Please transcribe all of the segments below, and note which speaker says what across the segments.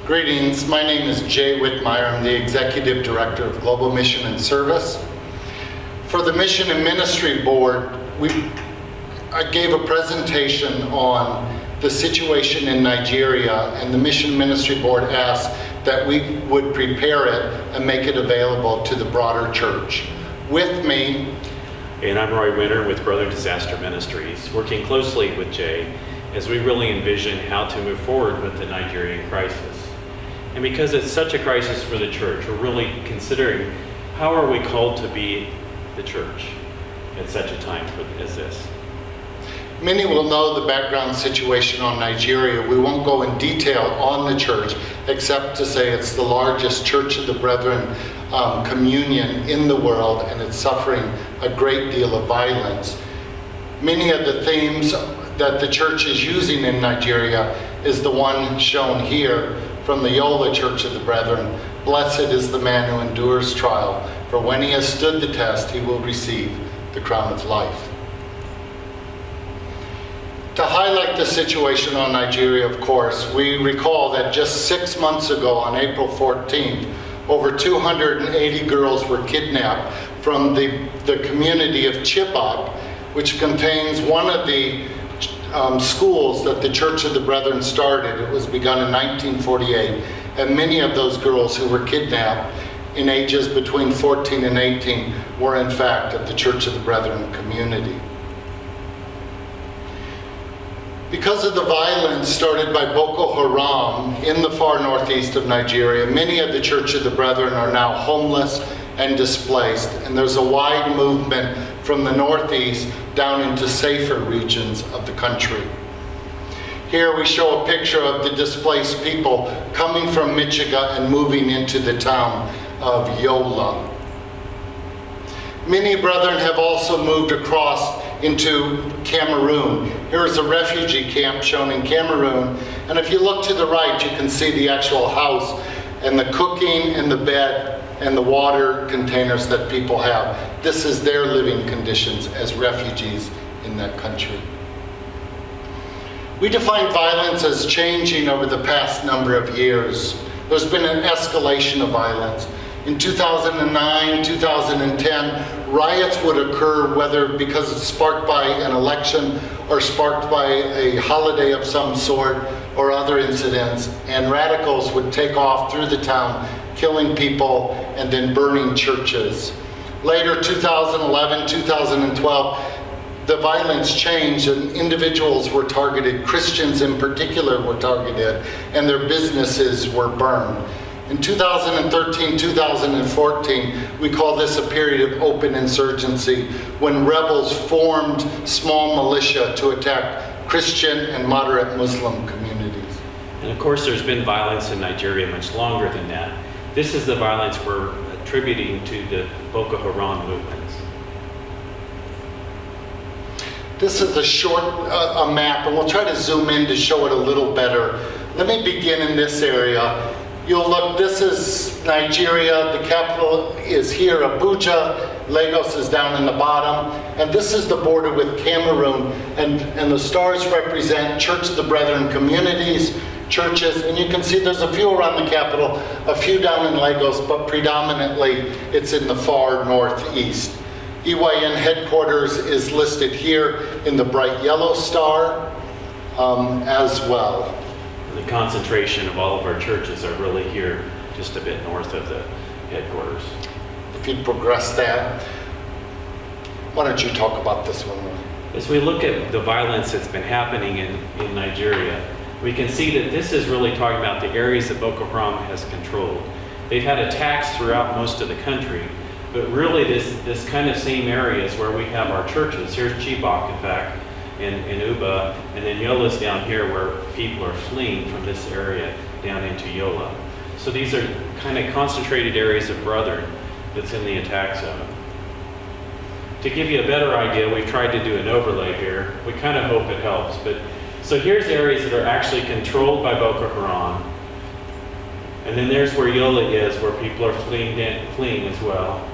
Speaker 1: Greetings, my name is Jay Wittmeyer. I'm the Executive Director of Global Mission and Service. For the Mission and Ministry Board, I gave a presentation on the situation in Nigeria, and the Mission Ministry Board asked that we would prepare it and make it available to the broader church. With me,
Speaker 2: and I'm Roy Winter with Brother Disaster Ministries, working closely with Jay as we really envision how to move forward with the Nigerian crisis. And because it's such a crisis for the church, we're really considering how are we called to be the church at such a time as this.
Speaker 1: Many will know the background situation on Nigeria. We won't go in detail on the church, except to say it's the largest Church of the Brethren communion in the world, and it's suffering a great deal of violence. Many of the themes that the church is using in Nigeria is the one shown here from the Yola Church of the Brethren. Blessed is the man who endures trial, for when he has stood the test, he will receive the crown of life. To highlight the situation on Nigeria, of course, we recall that just 6 months ago, on April 14th, over 280 girls were kidnapped from the community of Chibok, which contains one of the schools that the Church of the Brethren started. It was begun in 1948, and many of those girls who were kidnapped in ages between 14 and 18 were in fact at the Church of the Brethren community. Because of the violence started by Boko Haram in the far northeast of Nigeria, many of the Church of the Brethren are now homeless and displaced, and there's a wide movement from the northeast down into safer regions of the country. Here we show a picture of the displaced people coming from Michigan and moving into the town of Yola. Many brethren have also moved across into Cameroon. Here is a refugee camp shown in Cameroon, and if you look to the right, you can see the actual house and the cooking and the bed and the water containers that people have. This is their living conditions as refugees in that country. We define violence as changing over the past number of years. There's been an escalation of violence. In 2009, 2010, riots would occur, whether because it's sparked by an election or sparked by a holiday of some sort or other incidents, and radicals would take off through the town, killing people and then burning churches. Later, 2011, 2012, the violence changed and individuals were targeted. Christians in particular were targeted, and their businesses were burned. In 2013, 2014, we call this a period of open insurgency, when rebels formed small militia to attack Christian and moderate Muslim communities.
Speaker 2: And of course there's been violence in Nigeria much longer than that. This is the violence we're attributing to the Boko Haram movements.
Speaker 1: This is a short map, and we'll try to zoom in to show it a little better. Let me begin in this area. You'll look, this is Nigeria, the capital is here, Abuja, Lagos is down in the bottom, and this is the border with Cameroon, and the stars represent Church of the Brethren communities, churches, and you can see there's a few around the capital, a few down in Lagos, but predominantly it's in the far northeast. EYN headquarters is listed here in the bright yellow star as well.
Speaker 2: The concentration of all of our churches are really here, just a bit north of the headquarters.
Speaker 1: If you'd progress that. Why don't you talk about this one?
Speaker 2: As we look at the violence that's been happening in Nigeria, we can see that this is really talking about the areas that Boko Haram has controlled. They've had attacks throughout most of the country, but really this kind of same areas where we have our churches. Here's Chibok, in fact, in Uba, and then Yola's down here where people are fleeing from this area down into Yola. So these are kind of concentrated areas of brethren that's in the attack zone. To give you a better idea, we've tried to do an overlay here. We kind of hope it helps. So here's areas that are actually controlled by Boko Haram. And then there's where Yola is, where people are fleeing as well.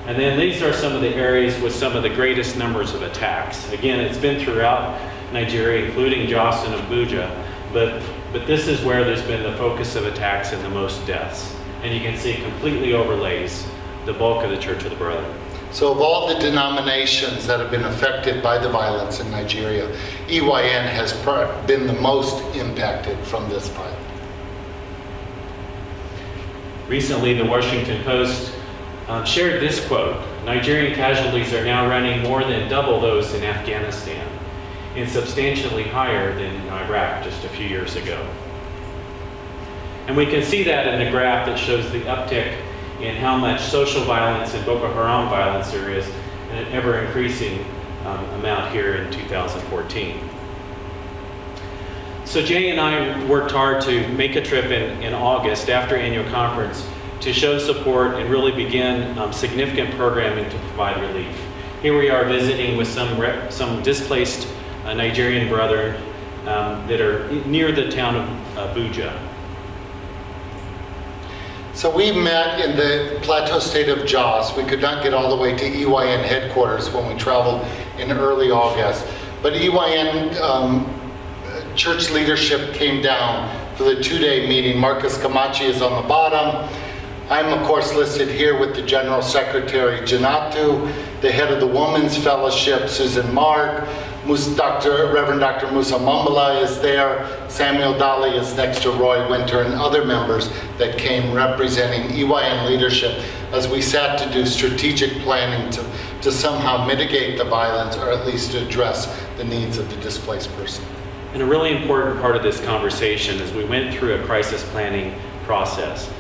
Speaker 2: And then these are some of the areas with some of the greatest numbers of attacks. Again, it's been throughout Nigeria, including Jos and Abuja, but But this is where there's been the focus of attacks and the most deaths. And you can see it completely overlays the bulk of the Church of the Brethren.
Speaker 1: So of all the denominations that have been affected by the violence in Nigeria, EYN has been the most impacted from this violence.
Speaker 2: Recently, the Washington Post shared this quote: "Nigerian casualties are now running more than double those in Afghanistan, and substantially higher than in Iraq just a few years ago." And we can see that in the graph that shows the uptick in how much social violence and Boko Haram violence there is, and an ever-increasing amount here in 2014. So Jay and I worked hard to make a trip in August after annual conference to show support and really begin significant programming to provide relief. Here we are visiting with some displaced Nigerian brethren that are near the town of Abuja.
Speaker 1: So we met in the plateau state of Jos. We could not get all the way to EYN headquarters when we traveled in early August. But EYN church leadership came down for the two-day meeting. Marcus Camachi is on the bottom. I'm of course listed here with the General Secretary Janatu, the head of the Women's Fellowship, Susan Mark, Reverend Dr. Musa Mambala is there, Samuel Dali is next to Roy Winter, and other members that came representing EYN leadership as we sat to do strategic planning to somehow mitigate the violence, or at least to address the needs of the displaced person.
Speaker 2: And a really important part of this conversation as we went through a crisis planning process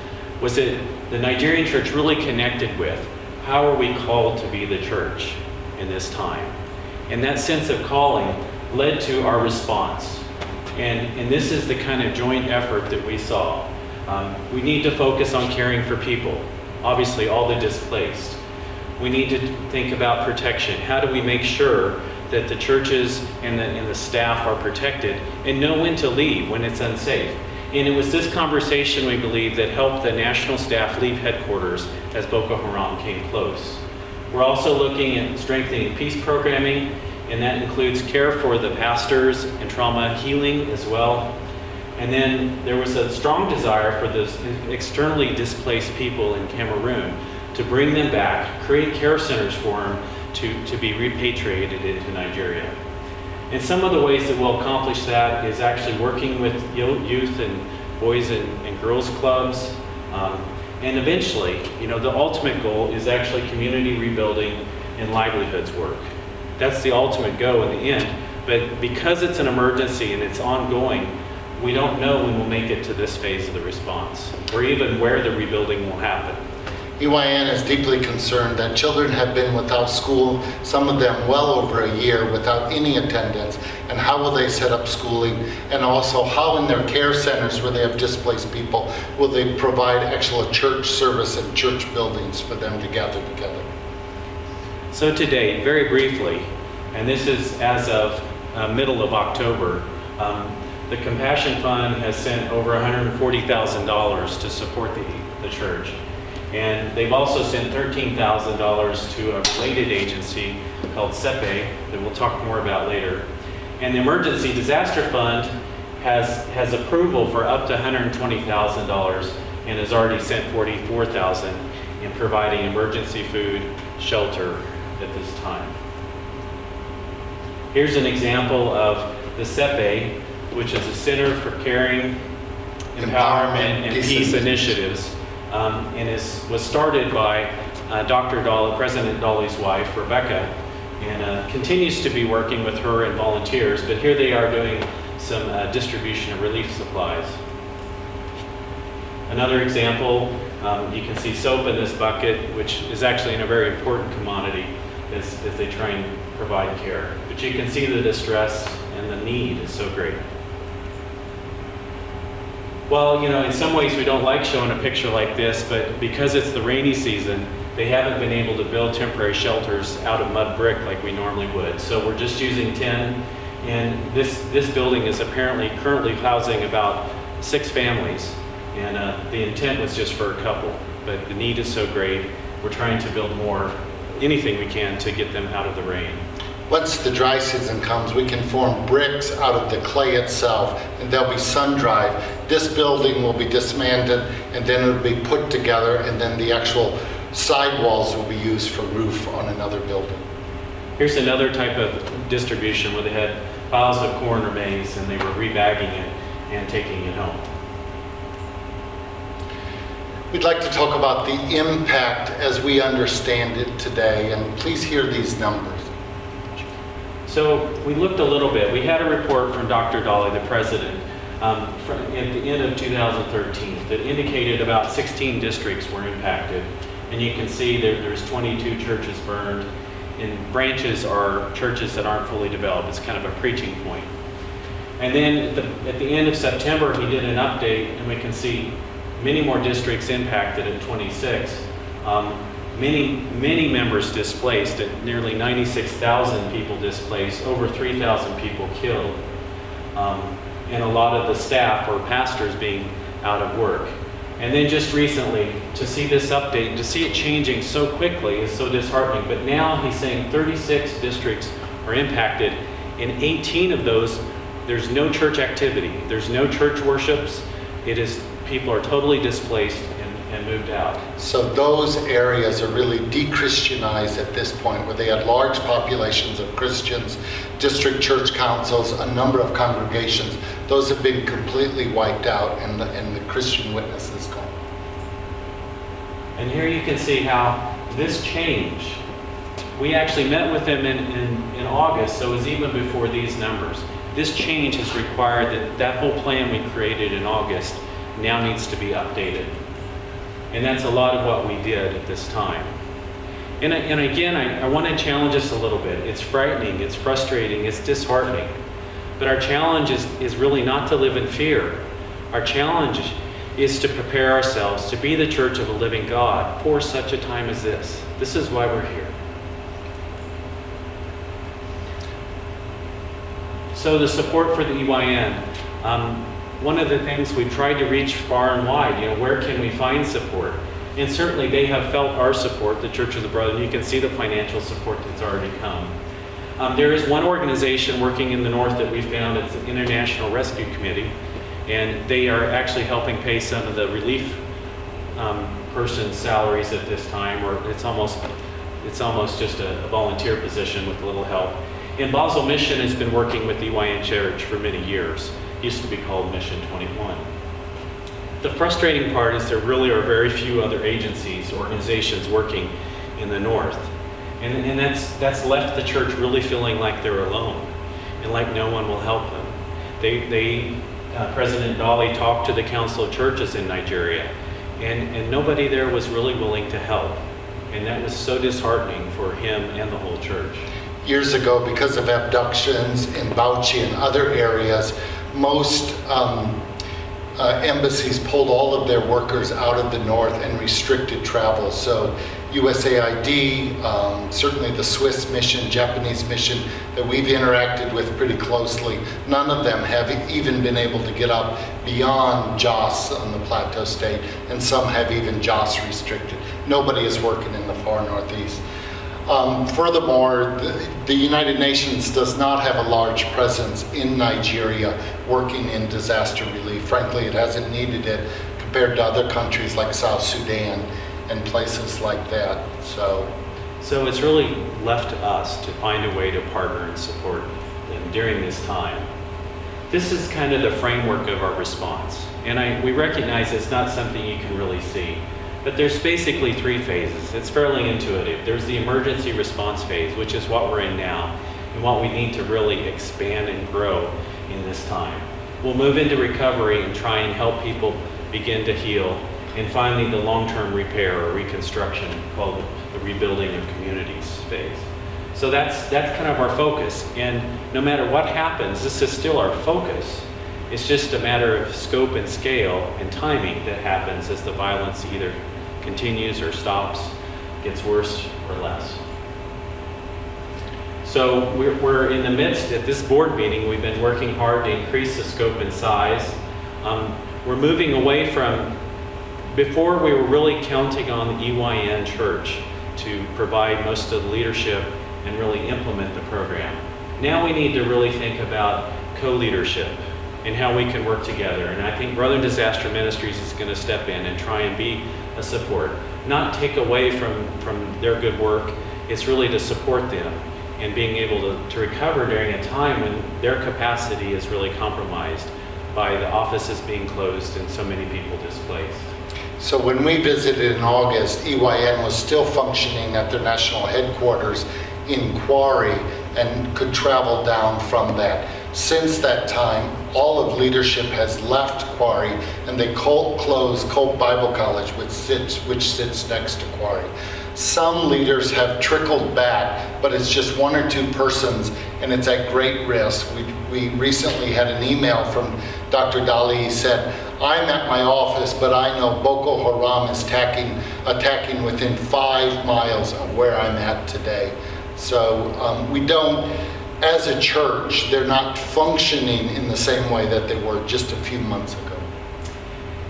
Speaker 2: was that the Nigerian church really connected with how are we called to be the church in this time. And that sense of calling led to our response. And this is the kind of joint effort that we saw. We need to focus on caring for people, obviously all the displaced. We need to think about protection. How do we make sure that the churches and the staff are protected and know when to leave when it's unsafe? And it was this conversation, we believe, that helped the national staff leave headquarters as Boko Haram came close. We're also looking at strengthening peace programming, and that includes care for the pastors and trauma healing as well. And then there was a strong desire for those externally displaced people in Cameroon to bring them back, create care centers for them to be repatriated into Nigeria. And some of the ways that we'll accomplish that is actually working with youth and boys and girls clubs. And eventually, the ultimate goal is actually community rebuilding and livelihoods work. That's the ultimate goal in the end. But because it's an emergency and it's ongoing, we don't know when we'll make it to this phase of the response, or even where the rebuilding will happen.
Speaker 1: EYN is deeply concerned that children have been without school, some of them well over a year without any attendance, and how will they set up schooling, and also how in their care centers where they have displaced people will they provide actual church service and church buildings for them to gather together.
Speaker 2: So today, very briefly, and this is as of middle of October, the Compassion Fund has sent over $140,000 to support the church. And they've also sent $13,000 to a related agency called SEPE that we'll talk more about later. And the Emergency Disaster Fund has approval for up to $120,000 and has already sent $44,000 in providing emergency food, shelter at this time. Here's an example of the SEPE, which is a Center for Caring, Empowerment, and Peace Initiatives. And was started by Dr. Dolly, President Dolly's wife, Rebecca, and continues to be working with her and volunteers, but here they are doing some distribution of relief supplies. Another example, you can see soap in this bucket, which is actually a very important commodity as they try and provide care. But you can see the distress and the need is so great. Well, in some ways we don't like showing a picture like this, but because it's the rainy season, they haven't been able to build temporary shelters out of mud brick like we normally would. So we're just using tin, and this building is apparently currently housing about 6 families, and the intent was just for a couple, but the need is so great, we're trying to build more, anything we can to get them out of the rain.
Speaker 1: Once the dry season comes, we can form bricks out of the clay itself, and they'll be sun-dried. This building will be dismantled, and then it'll be put together, and then the actual sidewalls will be used for roof on another building.
Speaker 2: Here's another type of distribution where they had piles of corn or maize and they were rebagging it and taking it home.
Speaker 1: We'd like to talk about the impact as we understand it today, and please hear these numbers.
Speaker 2: So we looked a little bit. We had a report from Dr. Dolly, the president, at the end of 2013 that indicated about 16 districts were impacted. And you can see there's 22 churches burned, and branches are churches that aren't fully developed. It's kind of a preaching point. And then at the end of September, he did an update, and we can see many more districts impacted at 26. Many members displaced, at nearly 96,000 people displaced, over 3,000 people killed, and a lot of the staff or pastors being out of work. And then just recently, to see this update, to see it changing so quickly is so disheartening. But now he's saying 36 districts are impacted. In 18 of those, there's no church activity. There's no church worships. People are totally displaced and moved out.
Speaker 1: So those areas are really de-Christianized at this point, where they had large populations of Christians, district church councils, a number of congregations. Those have been completely wiped out, and the Christian witness is gone.
Speaker 2: And here you can see how this change, we actually met with them in August, so it was even before these numbers. This change has required that whole plan we created in August now needs to be updated. And that's a lot of what we did at this time. And again, I want to challenge us a little bit. It's frightening, it's frustrating, it's disheartening. But our challenge is really not to live in fear. Our challenge is to prepare ourselves to be the church of a living God for such a time as this. This is why we're here. So the support for the EYN. One of the things we've tried to reach far and wide, where can we find support? And certainly they have felt our support, the Church of the Brethren. You can see the financial support that's already come. There is one organization working in the north that we found. It's the International Rescue Committee, and they are actually helping pay some of the relief person's salaries at this time, or it's almost just a volunteer position with a little help. And Basel Mission has been working with the EYN Church for many years. It used to be called Mission 21. The frustrating part is there really are very few other agencies, organizations working in the north. And that's left the church really feeling like they're alone and like no one will help them. President Dolly talked to the Council of Churches in Nigeria, and nobody there was really willing to help. And that was so disheartening for him and the whole church.
Speaker 1: Years ago, because of abductions in Bauchi and other areas, most embassies pulled all of their workers out of the north and restricted travel. So USAID, certainly the Swiss mission, Japanese mission that we've interacted with pretty closely, none of them have even been able to get up beyond Jos on the Plateau State, and some have even Jos restricted. Nobody is working in the far northeast. Furthermore, the United Nations does not have a large presence in Nigeria working in disaster relief. Frankly, it hasn't needed it compared to other countries like South Sudan and places like that. So
Speaker 2: it's really left to us to find a way to partner and support them during this time. This is kind of the framework of our response. And we recognize it's not something you can really see. But there's basically three phases. It's fairly intuitive. There's the emergency response phase, which is what we're in now, and what we need to really expand and grow in this time. We'll move into recovery and try and help people begin to heal. And finally, the long-term repair or reconstruction, called the rebuilding of communities phase. So that's kind of our focus. And no matter what happens, this is still our focus. It's just a matter of scope and scale and timing that happens as the violence either continues or stops, gets worse or less. So we're in the midst, at this board meeting, we've been working hard to increase the scope and size. We're moving away from, before we were really counting on the EYN Church to provide most of the leadership and really implement the program. Now we need to really think about co-leadership and how we can work together. And I think Brother Disaster Ministries is going to step in and try and be a support, not take away from their good work. It's really to support them and being able to recover during a time when their capacity is really compromised by the offices being closed and so many people displaced.
Speaker 1: So when we visited in August, EYN was still functioning at their national headquarters in Quarry and could travel down from that. Since that time, all of leadership has left Quarry and they closed Colt Bible College, which sits next to Quarry. Some leaders have trickled back, but it's just one or two persons and it's at great risk. We recently had an email from Dr. Dali. He said, I'm at my office, but I know Boko Haram is attacking within 5 miles of where I'm at today. So we don't, as a church, they're not functioning in the same way that they were just a few months ago.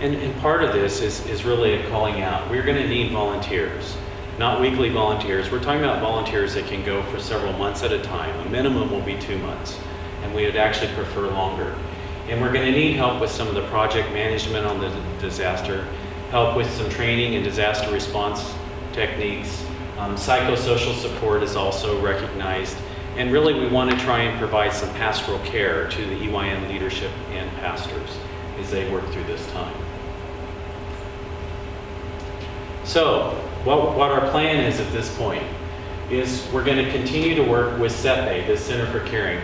Speaker 2: And part of this is really a calling out. We're going to need volunteers, not weekly volunteers. We're talking about volunteers that can go for several months at a time. A minimum will be 2 months, and we would actually prefer longer. And we're going to need help with some of the project management on the disaster, help with some training and disaster response techniques. Psychosocial support is also recognized. And really we want to try and provide some pastoral care to the EYN leadership and pastors as they work through this time. So what our plan is at this point is we're going to continue to work with CEPE, the Center for Caring.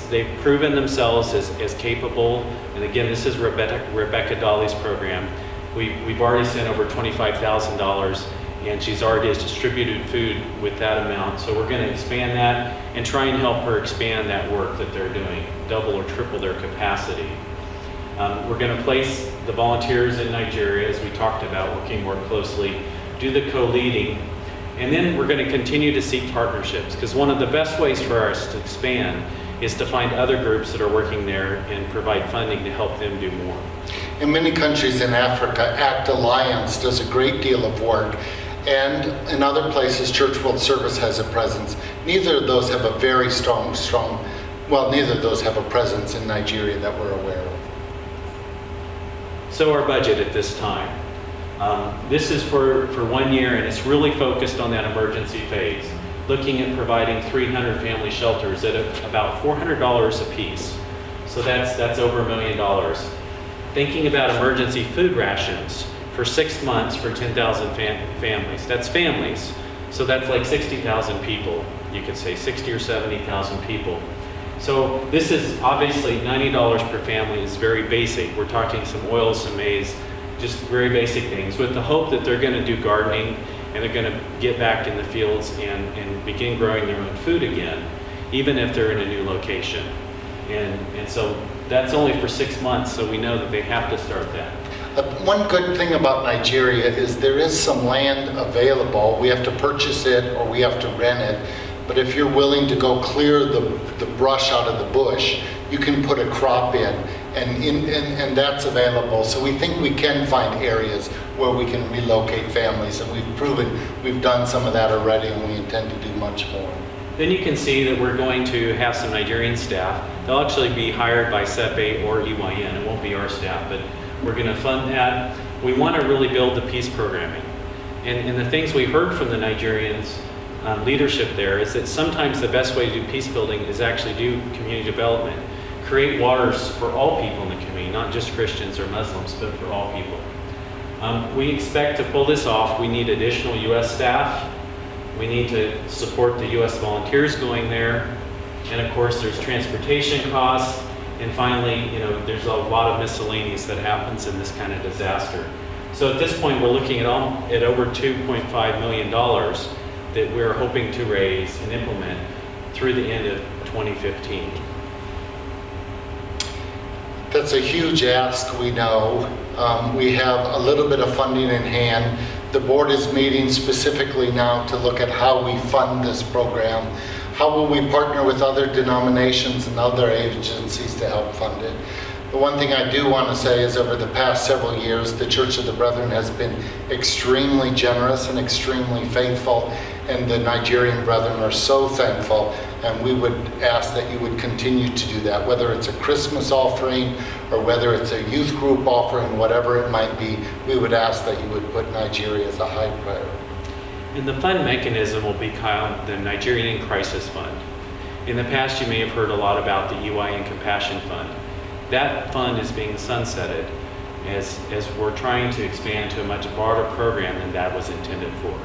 Speaker 2: They've proven themselves as capable, and again, this is Rebecca Dolly's program. We've already sent over $25,000, and she's already distributed food with that amount. So we're going to expand that and try and help her expand that work that they're doing, double or triple their capacity. We're going to place the volunteers in Nigeria, as we talked about, working more closely, do the co-leading, and then we're going to continue to seek partnerships, because one of the best ways for us to expand is to find other groups that are working there and provide funding to help them do more.
Speaker 1: In many countries in Africa, ACT Alliance does a great deal of work, and in other places, Church World Service has a presence. Neither of those have a very strong, neither of those have a presence in Nigeria that we're aware of.
Speaker 2: So our budget at this time. This is for 1 year, and it's really focused on that emergency phase, looking at providing 300 family shelters at about $400 a piece. So that's over $1 million. Thinking about emergency food rations for 6 months for 10,000 families. That's families. So that's like 60,000 people. You could say 60 or 70,000 people. So this is obviously $90 per family is very basic. We're talking some oils, some maize, just very basic things, with the hope that they're going to do gardening and they're going to get back in the fields and begin growing their own food again, even if they're in a new location. And so that's only for 6 months, so we know that they have to start that.
Speaker 1: One good thing about Nigeria is there is some land available. We have to purchase it or we have to rent it. But if you're willing to go clear the brush out of the bush, you can put a crop in, and that's available. So we think we can find areas where we can relocate families, and we've proven we've done some of that already, and we intend to do much more.
Speaker 2: Then you can see that we're going to have some Nigerian staff. They'll actually be hired by CEPE or EYN. It won't be our staff, but we're going to fund that. We want to really build the peace programming. And the things we heard from the Nigerians, leadership there, is that sometimes the best way to do peace building is actually do community development. Create waters for all people in the community, not just Christians or Muslims, but for all people. We expect to pull this off. We need additional U.S. staff. We need to support the U.S. volunteers going there. And of course, there's transportation costs. And finally, there's a lot of miscellaneous that happens in this kind of disaster. So at this point, we're looking at over $2.5 million that we're hoping to raise and implement through the end of 2015.
Speaker 1: That's a huge ask, we know. We have a little bit of funding in hand. The board is meeting specifically now to look at how we fund this program. How will we partner with other denominations and other agencies to help fund it? The one thing I do want to say is over the past several years, the Church of the Brethren has been extremely generous and extremely faithful. and the Nigerian brethren are so thankful, and we would ask that you would continue to do that, whether it's a Christmas offering or whether it's a youth group offering, whatever it might be. We would ask that you would put Nigeria as a high priority.
Speaker 2: And the fund mechanism will be called the Nigerian Crisis Fund. In the past, you may have heard a lot about the EYN Compassion Fund. That fund is being sunsetted as we're trying to expand to a much broader program than that was intended for.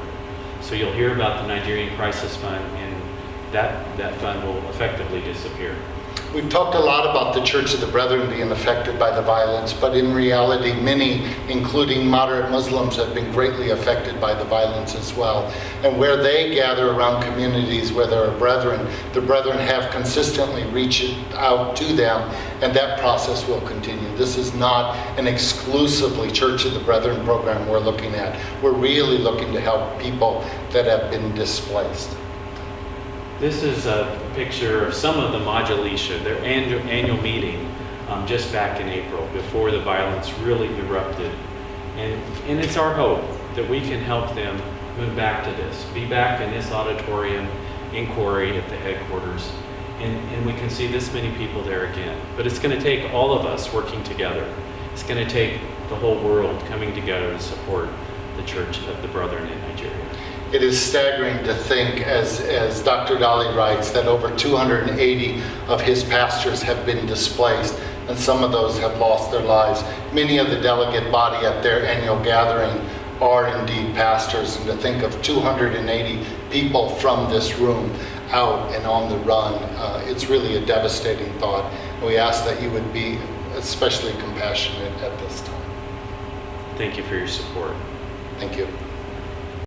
Speaker 2: So you'll hear about the Nigerian Crisis Fund, and that fund will effectively disappear.
Speaker 1: We've talked a lot about the Church of the Brethren being affected by the violence, but in reality, many, including moderate Muslims, have been greatly affected by the violence as well. And where they gather around communities where there are brethren, the brethren have consistently reached out to them, and that process will continue. This is not an exclusively Church of the Brethren program we're looking at. We're really looking to help people that have been displaced.
Speaker 2: This is a picture of some of the Majalisha, their annual meeting just back in April, before the violence really erupted. And it's our hope that we can help them move back to this, be back in this auditorium inquiry at the headquarters, and we can see this many people there again. But it's going to take all of us working together. It's going to take the whole world coming together to support the Church of the Brethren in Nigeria.
Speaker 1: It is staggering to think, as Dr. Dali writes, that over 280 of his pastors have been displaced, and some of those have lost their lives. Many of the delegate body at their annual gathering are indeed pastors, and to think of 280 people from this room out and on the run, it's really a devastating thought. And we ask that you would be especially compassionate at this time.
Speaker 2: Thank you for your support.
Speaker 1: Thank you.